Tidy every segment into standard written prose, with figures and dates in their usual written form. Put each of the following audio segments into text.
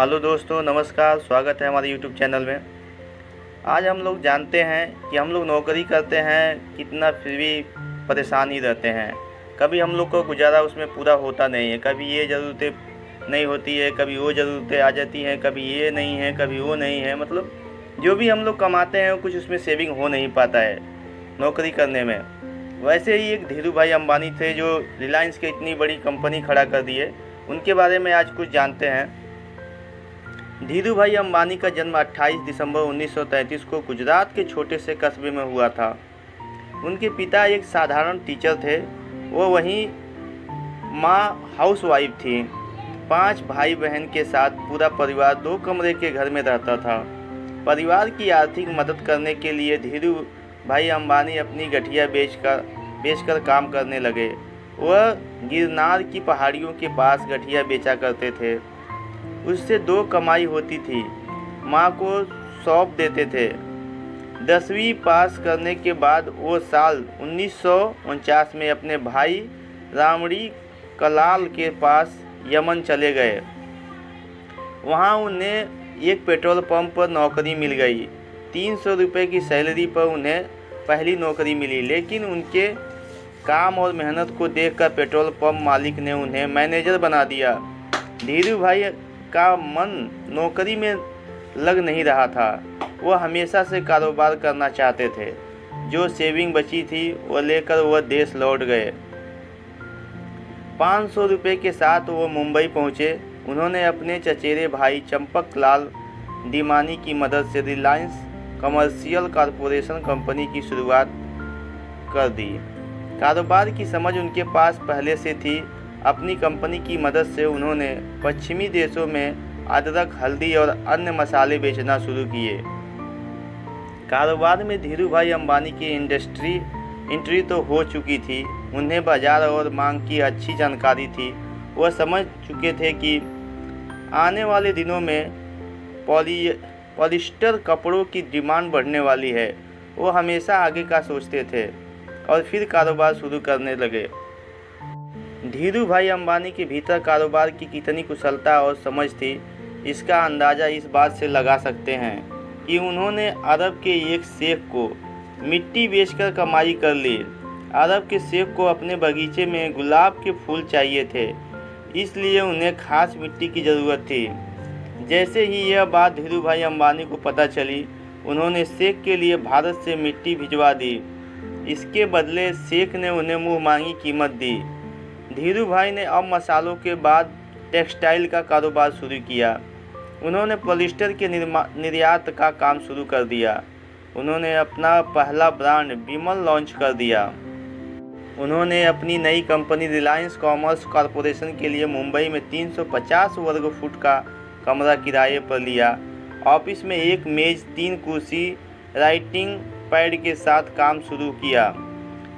Hello दोस्तों, नमस्कार। स्वागत है हमारे यूट्यूब चैनल में। आज हम लोग जानते हैं कि हम लोग नौकरी करते हैं, कितना फिर भी परेशान ही रहते हैं। कभी हम लोग को गुजारा उसमें पूरा होता नहीं है। कभी ये ज़रूरतें नहीं होती है, कभी वो ज़रूरतें आ जाती हैं, कभी ये नहीं है, कभी वो नहीं है। मतलब जो भी हम लोग कमाते हैं कुछ उसमें सेविंग हो नहीं पाता है नौकरी करने में। वैसे ही एक धीरू भाई अंबानी थे जो रिलायंस की इतनी बड़ी कंपनी खड़ा कर दिए। उनके बारे में आज कुछ जानते हैं। धीरू भाई अंबानी का जन्म 28 दिसंबर 1933 को गुजरात के छोटे से कस्बे में हुआ था। उनके पिता एक साधारण टीचर थे। वो वहीं माँ हाउसवाइफ थी। 5 भाई बहन के साथ पूरा परिवार 2 कमरे के घर में रहता था। परिवार की आर्थिक मदद करने के लिए धीरू भाई अंबानी अपनी गठिया बेचकर काम करने लगे। वह गिरनार की पहाड़ियों के पास गठिया बेचा करते थे। उससे 2 कमाई होती थी। माँ को सौंप देते थे। 10वीं पास करने के बाद वो साल 1949 में अपने भाई रामड़ी कलाल के पास यमन चले गए। वहाँ उन्हें एक पेट्रोल पंप पर नौकरी मिल गई। 300 रुपये की सैलरी पर उन्हें पहली नौकरी मिली, लेकिन उनके काम और मेहनत को देखकर पेट्रोल पंप मालिक ने उन्हें मैनेजर बना दिया। धीरू भाई का मन नौकरी में लग नहीं रहा था। वह हमेशा से कारोबार करना चाहते थे। जो सेविंग बची थी वह लेकर वह देश लौट गए। 500 रुपये के साथ वो मुंबई पहुँचे। उन्होंने अपने चचेरे भाई चंपक लाल दीमानी की मदद से रिलायंस कमर्शियल कॉरपोरेशन कंपनी की शुरुआत कर दी। कारोबार की समझ उनके पास पहले से थी। अपनी कंपनी की मदद से उन्होंने पश्चिमी देशों में अदरक, हल्दी और अन्य मसाले बेचना शुरू किए। कारोबार में धीरू भाई अंबानी की एंट्री तो हो चुकी थी। उन्हें बाजार और मांग की अच्छी जानकारी थी। वह समझ चुके थे कि आने वाले दिनों में पॉलिस्टर कपड़ों की डिमांड बढ़ने वाली है। वो हमेशा आगे का सोचते थे और फिर कारोबार शुरू करने लगे। धीरू भाई अंबानी के भीतर कारोबार की कितनी कुशलता और समझ थी, इसका अंदाज़ा इस बात से लगा सकते हैं कि उन्होंने अरब के एक शेख को मिट्टी बेचकर कमाई कर ली। अरब के शेख को अपने बगीचे में गुलाब के फूल चाहिए थे, इसलिए उन्हें खास मिट्टी की ज़रूरत थी। जैसे ही यह बात धीरू भाई अंबानी को पता चली, उन्होंने शेख के लिए भारत से मिट्टी भिजवा दी। इसके बदले शेख ने उन्हें मुँह मांगी कीमत दी। धीरू भाई ने अब मसालों के बाद टेक्सटाइल का कारोबार शुरू किया। उन्होंने पॉलिस्टर के निर्यात का काम शुरू कर दिया। उन्होंने अपना पहला ब्रांड विमल लॉन्च कर दिया। उन्होंने अपनी नई कंपनी रिलायंस कॉमर्स कॉरपोरेशन के लिए मुंबई में 350 वर्ग फुट का कमरा किराए पर लिया। ऑफिस में एक मेज, 3 कुर्सी, राइटिंग पैड के साथ काम शुरू किया।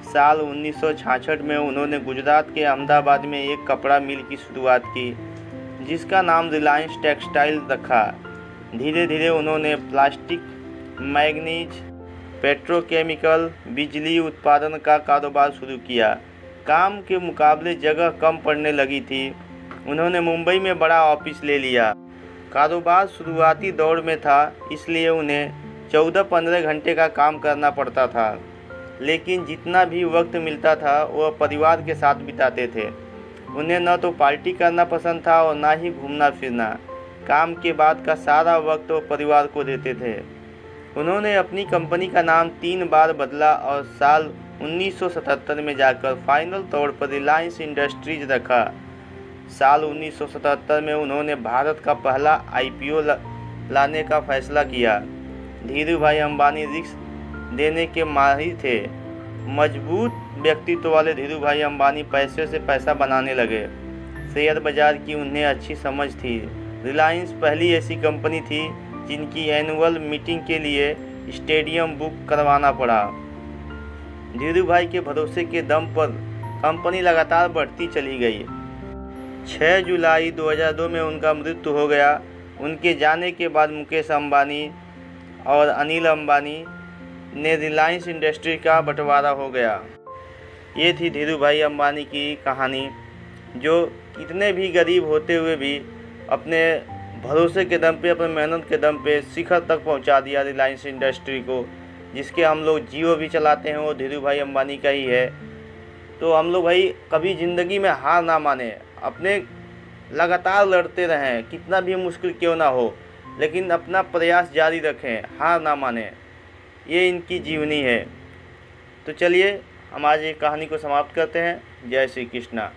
साल 1966 में उन्होंने गुजरात के अहमदाबाद में एक कपड़ा मिल की शुरुआत की, जिसका नाम रिलायंस टेक्सटाइल रखा। धीरे धीरे उन्होंने प्लास्टिक, मैग्नीज, पेट्रोकेमिकल, बिजली उत्पादन का कारोबार शुरू किया। काम के मुकाबले जगह कम पड़ने लगी थी। उन्होंने मुंबई में बड़ा ऑफिस ले लिया। कारोबार शुरुआती दौर में था, इसलिए उन्हें 14-15 घंटे का काम करना पड़ता था, लेकिन जितना भी वक्त मिलता था वह परिवार के साथ बिताते थे। उन्हें न तो पार्टी करना पसंद था और ना ही घूमना फिरना। काम के बाद का सारा वक्त वो परिवार को देते थे। उन्होंने अपनी कंपनी का नाम 3 बार बदला और साल 1977 में जाकर फाइनल तौर पर रिलायंस इंडस्ट्रीज रखा। साल 1977 में उन्होंने भारत का पहला IPO लाने का फैसला किया। धीरू भाई अंबानी रिस्क देने के माहिर थे। मजबूत व्यक्तित्व वाले धीरू भाई अंबानी पैसे से पैसा बनाने लगे। शेयर बाजार की उन्हें अच्छी समझ थी। रिलायंस पहली ऐसी कंपनी थी जिनकी एनुअल मीटिंग के लिए स्टेडियम बुक करवाना पड़ा। धीरू भाई के भरोसे के दम पर कंपनी लगातार बढ़ती चली गई। 6 जुलाई 2002 में उनका मृत्यु हो गया। उनके जाने के बाद मुकेश अंबानी और अनिल अंबानी ने रिलायंस इंडस्ट्री का बंटवारा हो गया। ये थी धीरू भाई अंबानी की कहानी, जो कितने भी गरीब होते हुए भी अपने भरोसे के दम पे, अपने मेहनत के दम पे शिखर तक पहुंचा दिया रिलायंस इंडस्ट्री को, जिसके हम लोग जियो भी चलाते हैं, वो धीरू भाई अंबानी का ही है। तो हम लोग भाई कभी ज़िंदगी में हार ना माने, अपने लगातार लड़ते रहें, कितना भी मुश्किल क्यों ना हो, लेकिन अपना प्रयास जारी रखें, हार ना माने। ये इनकी जीवनी है। तो चलिए हम आज ये कहानी को समाप्त करते हैं। जय श्री कृष्णा।